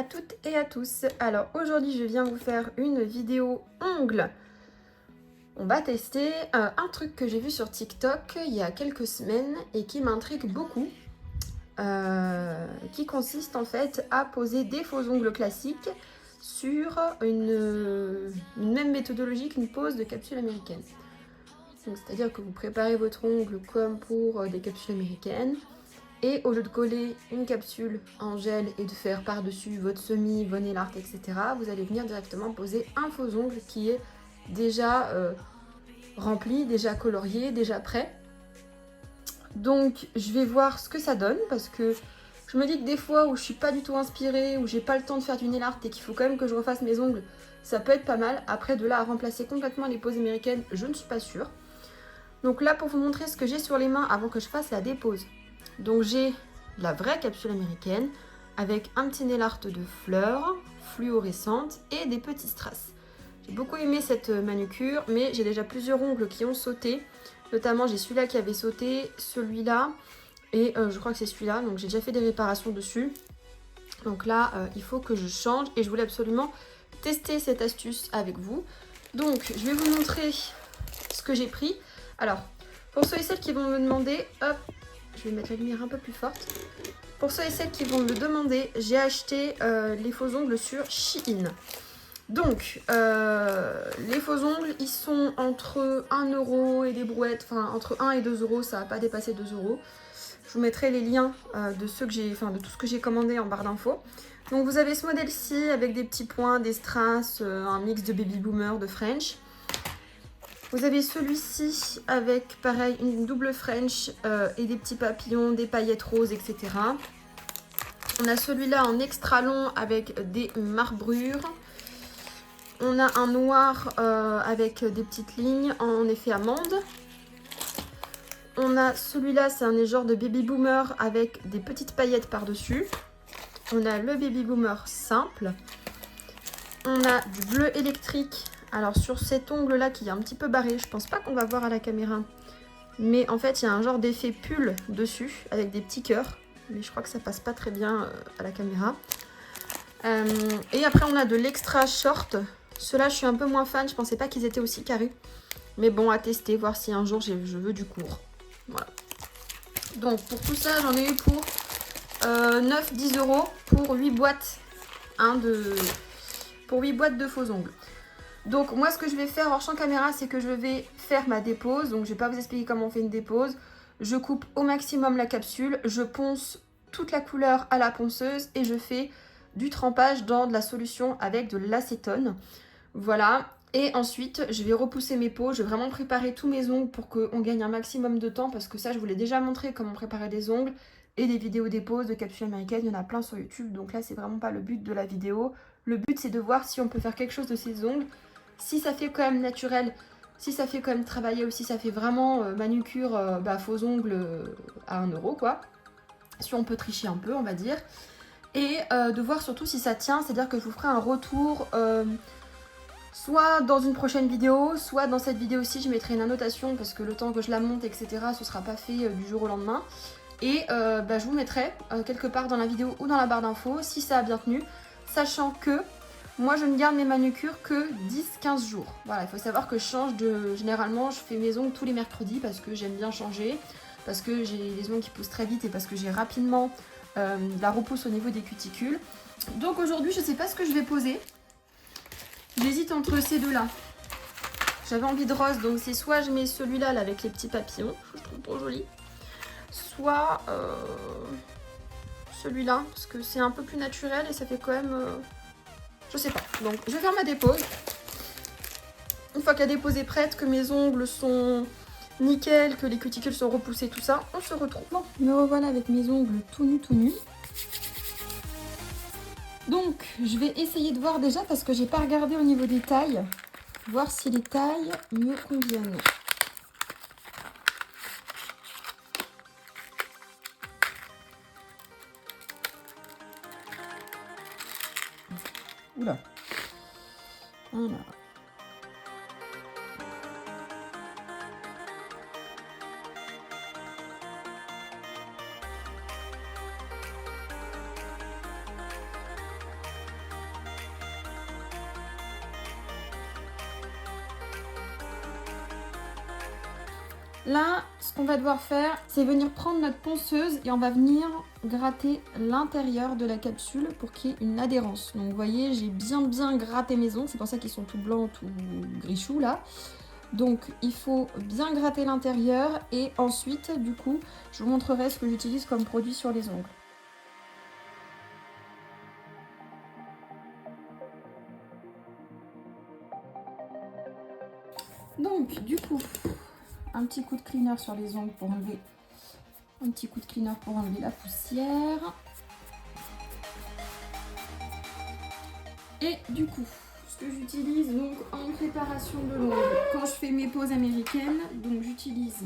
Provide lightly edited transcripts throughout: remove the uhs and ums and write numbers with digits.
à toutes et à tous. Alors aujourd'hui je viens vous faire une vidéo ongles. On va tester un truc que j'ai vu sur TikTok il y a quelques semaines et qui m'intrigue beaucoup. Qui consiste en fait à poser des faux ongles classiques sur une même méthodologie qu'une pose de capsule américaine. C'est-à-dire que vous préparez votre ongle comme pour des capsules américaines. Et au lieu de coller une capsule en gel et de faire par-dessus votre semis, vos nail art, etc., vous allez venir directement poser un faux ongle qui est déjà rempli, déjà colorié, déjà prêt. Donc je vais voir ce que ça donne parce que je me dis que des fois où je suis pas du tout inspirée, où j'ai pas le temps de faire du nail art et qu'il faut quand même que je refasse mes ongles, ça peut être pas mal. Après de là à remplacer complètement les poses américaines, je ne suis pas sûre. Donc là pour vous montrer ce que j'ai sur les mains avant que je fasse la dépose. Donc j'ai la vraie capsule américaine avec un petit nail art de fleurs fluorescentes et des petits strass. J'ai beaucoup aimé cette manucure, mais j'ai déjà plusieurs ongles qui ont sauté. Notamment j'ai celui-là qui avait sauté, celui-là et je crois que c'est celui-là. Donc j'ai déjà fait des réparations dessus. Donc là il faut que je change et je voulais absolument tester cette astuce avec vous. Donc je vais vous montrer ce que j'ai pris. Alors pour ceux et celles qui vont me demander, hop, je vais mettre la lumière un peu plus forte. Pour ceux et celles qui vont me le demander, j'ai acheté les faux ongles sur Shein. Donc, les faux ongles, ils sont entre 1 euro et des brouettes, enfin entre 1 et 2 euros, ça va pas dépasser 2 euros. Je vous mettrai les liens de ceux que j'ai, enfin de tout ce que j'ai commandé en barre d'infos. Donc vous avez ce modèle-ci avec des petits points, des strass, un mix de baby boomer, de French. Vous avez celui-ci avec, pareil, une double French et des petits papillons, des paillettes roses, etc. On a celui-là en extra long avec des marbrures. On a un noir avec des petites lignes en effet amande. On a celui-là, c'est un genre de baby boomer avec des petites paillettes par-dessus. On a le baby boomer simple. On a du bleu électrique. Alors sur cet ongle là qui est un petit peu barré, je pense pas qu'on va voir à la caméra, mais en fait il y a un genre d'effet pull dessus avec des petits cœurs, mais je crois que ça passe pas très bien à la caméra. Et après on a de l'extra short. Ceux-là je suis un peu moins fan, je pensais pas qu'ils étaient aussi carrés, mais bon, à tester, voir si un jour je veux du court. Voilà. Donc pour tout ça j'en ai eu pour 9-10 euros pour 8 boîtes, pour 8 boîtes de faux ongles. Donc moi ce que je vais faire hors champ caméra, c'est que je vais faire ma dépose. Donc je vais pas vous expliquer comment on fait une dépose. Je coupe au maximum la capsule, je ponce toute la couleur à la ponceuse et je fais du trempage dans de la solution avec de l'acétone. Voilà. Et ensuite je vais repousser mes peaux, je vais vraiment préparer tous mes ongles pour qu'on gagne un maximum de temps, parce que ça je vous l'ai déjà montré comment préparer des ongles et des vidéos dépose de capsules américaines, il y en a plein sur YouTube, donc là c'est vraiment pas le but de la vidéo. Le but c'est de voir si on peut faire quelque chose de ces ongles, si ça fait quand même naturel, si ça fait quand même travailler, ou si ça fait vraiment manucure, faux ongles à 1 euro quoi. Si on peut tricher un peu on va dire. Et de voir surtout si ça tient, c'est-à-dire que je vous ferai un retour soit dans une prochaine vidéo, soit dans cette vidéo-ci je mettrai une annotation parce que le temps que je la monte etc ce sera pas fait du jour au lendemain. Et je vous mettrai quelque part dans la vidéo ou dans la barre d'infos si ça a bien tenu, sachant que moi je ne garde mes manucures que 10-15 jours. Voilà, il faut savoir que je change généralement je fais mes ongles tous les mercredis parce que j'aime bien changer, parce que j'ai les ongles qui poussent très vite et parce que j'ai rapidement la repousse au niveau des cuticules. Donc aujourd'hui je sais pas ce que je vais poser. J'hésite entre ces deux là. J'avais envie de rose, donc c'est soit je mets celui-là là, avec les petits papillons, je trouve trop joli, soit celui-là, parce que c'est un peu plus naturel et ça fait quand même... je sais pas. Donc je vais faire ma dépose. Une fois que la dépose est prête, que mes ongles sont nickel, que les cuticules sont repoussées, tout ça, on se retrouve. Bon, me revoilà avec mes ongles tout nus. Donc je vais essayer de voir déjà, parce que j'ai pas regardé au niveau des tailles, voir si les tailles me conviennent. Oula. Voilà. Là, ce qu'on va devoir faire, c'est venir prendre notre ponceuse et on va venir gratter l'intérieur de la capsule pour qu'il y ait une adhérence. Donc vous voyez, j'ai bien gratté mes ongles, c'est pour ça qu'ils sont tout blancs, tout grichous là. Donc il faut bien gratter l'intérieur et ensuite, du coup, je vous montrerai ce que j'utilise comme produit sur les ongles. Donc du coup, un petit coup de cleaner sur les ongles pour enlever la poussière. Et du coup, ce que j'utilise donc en préparation de l'ongle, quand je fais mes poses américaines, donc j'utilise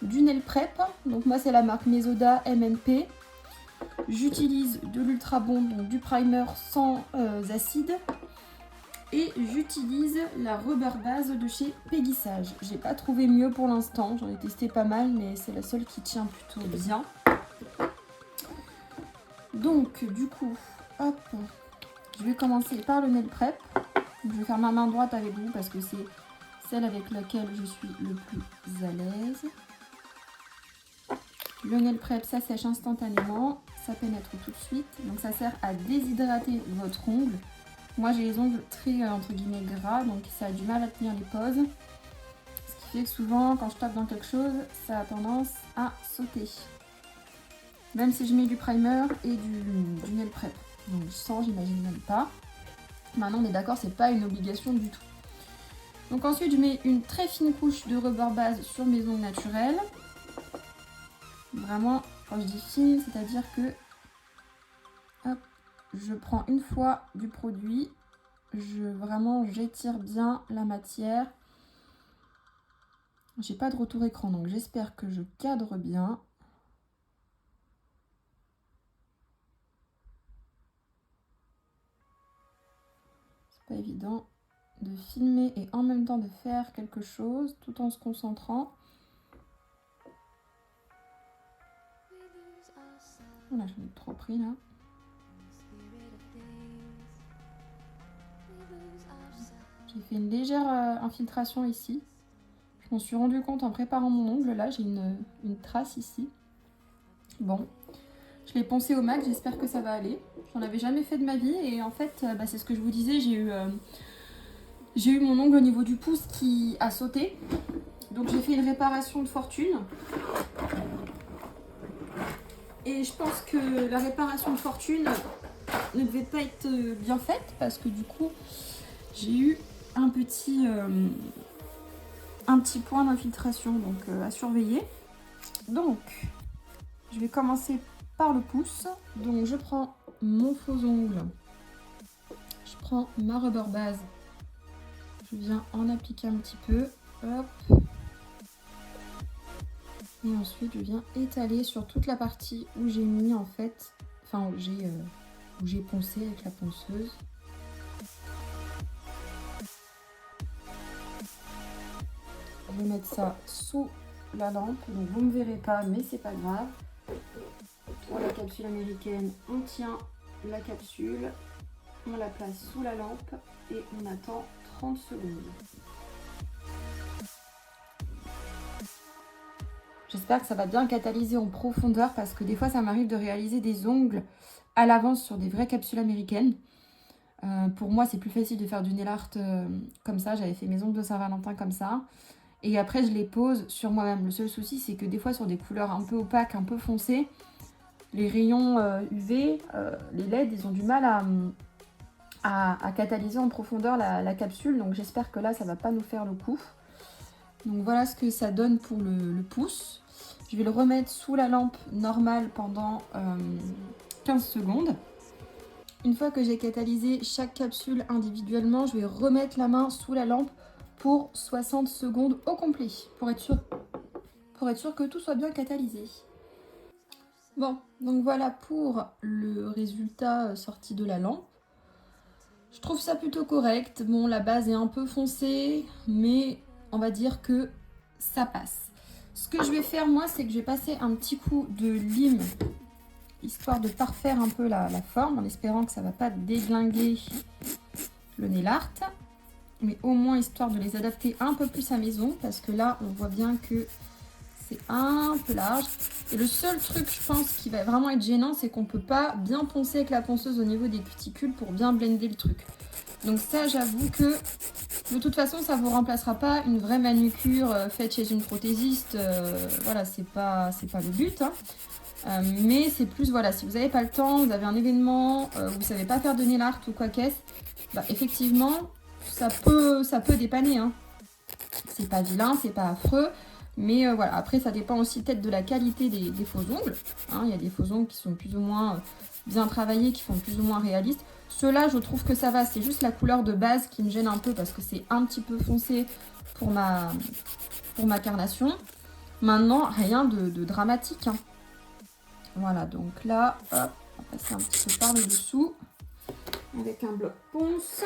du nail prep. Donc moi c'est la marque Mesoda MNP. J'utilise de l'Ultra Bond, donc du primer sans acide. Et j'utilise la Rubber Base de chez Peggy Sage. J'ai pas trouvé mieux pour l'instant, j'en ai testé pas mal, mais c'est la seule qui tient plutôt bien. Donc du coup, hop, je vais commencer par le nail prep. Je vais faire ma main droite avec vous parce que c'est celle avec laquelle je suis le plus à l'aise. Le nail prep, ça sèche instantanément, ça pénètre tout de suite, donc ça sert à déshydrater votre ongle. Moi j'ai les ongles très entre guillemets gras, donc ça a du mal à tenir les poses. Ce qui fait que souvent quand je tape dans quelque chose, ça a tendance à sauter. Même si je mets du primer et du nail prep. Donc sans, j'imagine même pas. Maintenant on est d'accord, c'est pas une obligation du tout. Donc ensuite je mets une très fine couche de rubber base sur mes ongles naturels. Vraiment, quand je dis fine, c'est-à-dire que hop, je prends une fois du produit, j'étire bien la matière. J'ai pas de retour écran, donc j'espère que je cadre bien. C'est pas évident de filmer et en même temps de faire quelque chose tout en se concentrant. Voilà, j'en ai trop pris là. J'ai fait une légère infiltration ici. Je m'en suis rendu compte en préparant mon ongle. Là, j'ai une trace ici. Bon, je l'ai poncé au max. J'espère que ça va aller. J'en avais jamais fait de ma vie. Et en fait, c'est ce que je vous disais. J'ai eu mon ongle au niveau du pouce qui a sauté. Donc, j'ai fait une réparation de fortune. Et je pense que la réparation de fortune ne devait pas être bien faite parce que du coup, j'ai eu un petit point d'infiltration donc à surveiller. Donc, je vais commencer par le pouce. Donc, je prends mon faux ongle. Je prends ma rubber base. Je viens en appliquer un petit peu. Hop. Et ensuite, je viens étaler sur toute la partie où j'ai mis en fait, enfin où j'ai poncé avec la ponceuse. Je vais mettre ça sous la lampe, donc vous ne me verrez pas, mais c'est pas grave. Pour la capsule américaine, on tient la capsule, on la place sous la lampe et on attend 30 secondes. J'espère que ça va bien catalyser en profondeur parce que des fois ça m'arrive de réaliser des ongles à l'avance sur des vraies capsules américaines. Pour moi c'est plus facile de faire du nail art comme ça, j'avais fait mes ongles de Saint-Valentin comme ça. Et après je les pose sur moi-même. Le seul souci c'est que des fois sur des couleurs un peu opaques, un peu foncées, les rayons UV, les LED ils ont du mal à catalyser en profondeur la capsule. Donc j'espère que là ça va pas nous faire le coup. Donc voilà ce que ça donne pour le pouce. Je vais le remettre sous la lampe normale pendant 15 secondes. Une fois que j'ai catalysé chaque capsule individuellement, je vais remettre la main sous la lampe pour 60 secondes au complet, pour être sûr que tout soit bien catalysé. Bon, donc voilà pour le résultat sorti de la lampe. Je trouve ça plutôt correct. Bon, la base est un peu foncée, mais on va dire que ça passe. Ce que je vais faire moi, c'est que je vais passer un petit coup de lime, histoire de parfaire un peu la forme, en espérant que ça ne va pas déglinguer le nail art. mais au moins histoire de les adapter un peu plus à maison, parce que là, on voit bien que c'est un peu large. Et le seul truc, je pense, qui va vraiment être gênant, c'est qu'on peut pas bien poncer avec la ponceuse au niveau des cuticules pour bien blender le truc. Donc ça, j'avoue que de toute façon, ça vous remplacera pas une vraie manucure faite chez une prothésiste. Voilà, c'est pas le but, hein. Mais c'est plus, voilà, si vous n'avez pas le temps, vous avez un événement, vous savez pas faire de nail art ou quoi qu'est-ce, bah, effectivement, ça peut dépanner, hein. C'est pas vilain, c'est pas affreux. Mais voilà, après ça dépend aussi peut-être de la qualité des faux ongles. Hein. Il y a des faux ongles qui sont plus ou moins bien travaillés, qui sont plus ou moins réalistes. Ceux-là, je trouve que ça va. C'est juste la couleur de base qui me gêne un peu parce que c'est un petit peu foncé pour ma carnation. Maintenant, rien de dramatique, hein. Voilà, donc là, hop, on va passer un petit peu par le dessous avec un bloc ponce.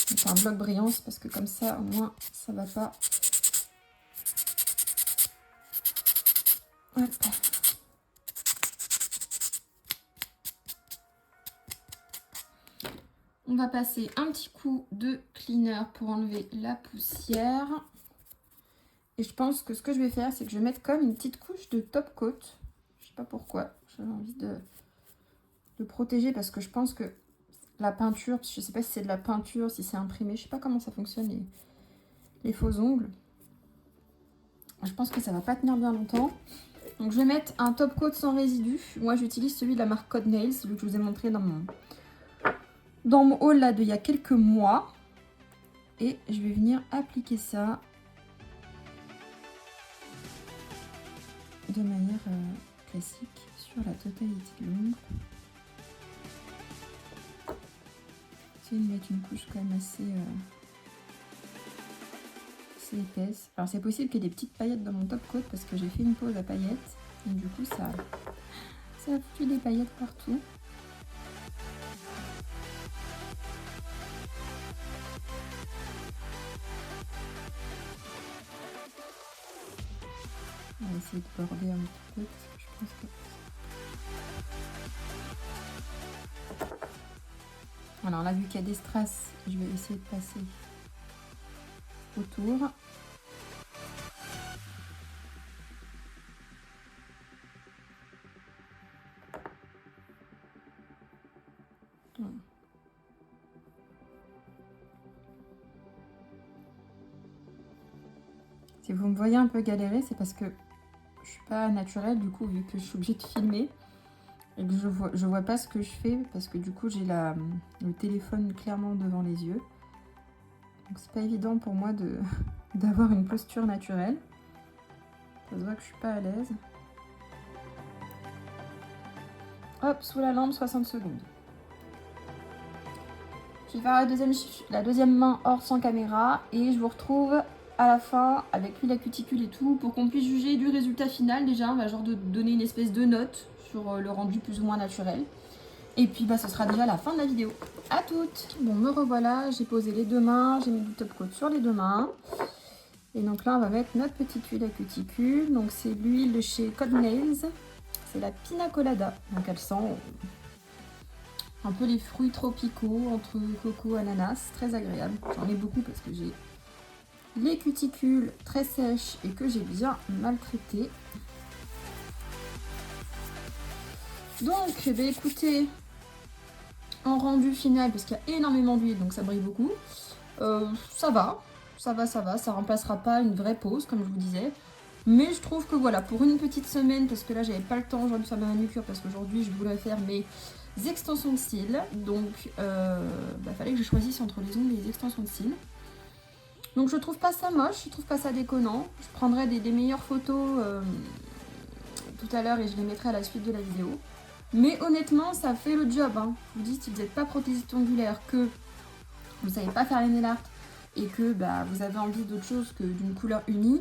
C'est un bloc brillance parce que comme ça, au moins, ça va pas. Hop. On va passer un petit coup de cleaner pour enlever la poussière. Et je pense que ce que je vais faire, c'est que je vais mettre comme une petite couche de top coat. Je sais pas pourquoi. J'avais envie de protéger parce que je pense que la peinture, je sais pas si c'est de la peinture, si c'est imprimé, je sais pas comment ça fonctionne les faux ongles. Je pense que ça va pas tenir bien longtemps. Donc je vais mettre un top coat sans résidus. Moi j'utilise celui de la marque Code Nails, celui que je vous ai montré dans mon haul là d'il y a quelques mois. Et je vais venir appliquer ça de manière classique sur la totalité de l'ongle. Je vais mettre une couche quand même assez épaisse. Alors c'est possible qu'il y ait des petites paillettes dans mon top coat parce que j'ai fait une pause à paillettes. Et du coup ça a foutu des paillettes partout. On va essayer de border un petit peu parce que je pense que... Alors là, vu qu'il y a des strass, je vais essayer de passer autour. Voilà. Si vous me voyez un peu galérer, c'est parce que je suis pas naturelle, du coup, vu que je suis obligée de filmer. Et que je vois pas ce que je fais parce que du coup j'ai le téléphone clairement devant les yeux. Donc c'est pas évident pour moi d'avoir une posture naturelle. Ça se voit que je suis pas à l'aise. Hop, sous la lampe, 60 secondes. Je vais faire la deuxième main hors sans caméra et je vous retrouve à la fin avec lui la cuticule et tout pour qu'on puisse juger du résultat final déjà. On va genre de donner une espèce de note sur le rendu plus ou moins naturel. Et puis bah ce sera déjà la fin de la vidéo. À toutes. Bon, me revoilà, j'ai posé les deux mains, j'ai mis du top coat sur les deux mains. Et donc là on va mettre notre petite huile à cuticule. Donc c'est l'huile de chez Code Nails. C'est la Pina Colada. Donc elle sent un peu les fruits tropicaux entre coco et ananas. Très agréable. J'en ai beaucoup parce que j'ai les cuticules très sèches et que j'ai bien maltraitées. Donc, écoutez, en rendu final, parce qu'il y a énormément d'huile, donc ça brille beaucoup, ça va, ça remplacera pas une vraie pose, comme je vous disais. Mais je trouve que voilà, pour une petite semaine, parce que là j'avais pas le temps aujourd'hui de faire ma manucure, parce qu'aujourd'hui je voulais faire mes extensions de cils, donc fallait que je choisisse entre les ongles et les extensions de cils. Donc je trouve pas ça moche, je trouve pas ça déconnant. Je prendrai des meilleures photos tout à l'heure et je les mettrai à la suite de la vidéo. Mais honnêtement, ça fait le job, hein. Je vous dis, si vous n'êtes pas prothésiste ongulaire, que vous ne savez pas faire les nail art et que vous avez envie d'autre chose que d'une couleur unie,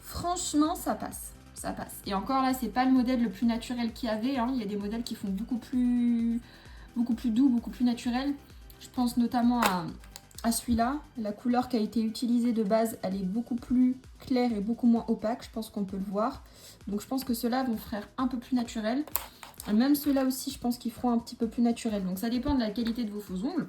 franchement, ça passe. Ça passe. Et encore là, c'est pas le modèle le plus naturel qu'il y avait, hein. Il y a des modèles qui font beaucoup plus doux, beaucoup plus naturel. Je pense notamment à celui-là. La couleur qui a été utilisée de base, elle est beaucoup plus claire et beaucoup moins opaque. Je pense qu'on peut le voir. Donc je pense que ceux-là vont faire un peu plus naturel. Même ceux-là aussi, je pense qu'ils feront un petit peu plus naturel. Donc ça dépend de la qualité de vos faux ongles.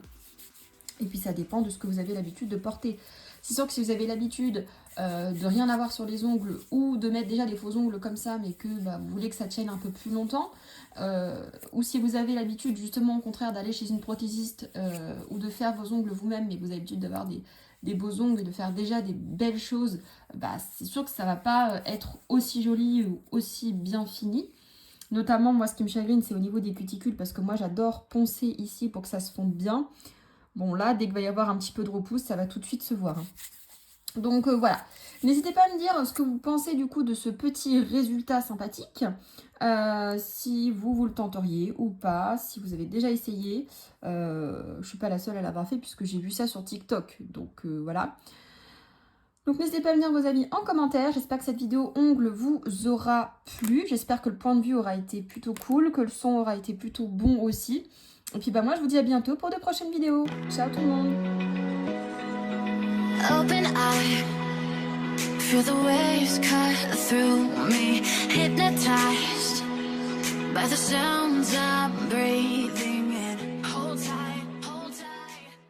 Et puis ça dépend de ce que vous avez l'habitude de porter. C'est sûr que si vous avez l'habitude de rien avoir sur les ongles ou de mettre déjà des faux ongles comme ça, mais que vous voulez que ça tienne un peu plus longtemps, ou si vous avez l'habitude justement au contraire d'aller chez une prothésiste ou de faire vos ongles vous-même, mais que vous avez l'habitude d'avoir des beaux ongles et de faire déjà des belles choses, c'est sûr que ça va pas être aussi joli ou aussi bien fini. Notamment, moi, ce qui me chagrine, c'est au niveau des cuticules, parce que moi, j'adore poncer ici pour que ça se fonde bien. Bon, là, dès qu'il va y avoir un petit peu de repousse, ça va tout de suite se voir. Donc, voilà. N'hésitez pas à me dire ce que vous pensez, du coup, de ce petit résultat sympathique. Si vous le tenteriez ou pas, si vous avez déjà essayé. Je ne suis pas la seule à l'avoir fait, puisque j'ai vu ça sur TikTok. Donc, voilà. Donc n'hésitez pas à me dire vos avis en commentaire. J'espère que cette vidéo ongles vous aura plu. J'espère que le point de vue aura été plutôt cool, que le son aura été plutôt bon aussi. Et puis moi je vous dis à bientôt pour de prochaines vidéos. Ciao tout le monde. Open eye, feel the waves cut through me, hypnotized by the sounds I'm breathing.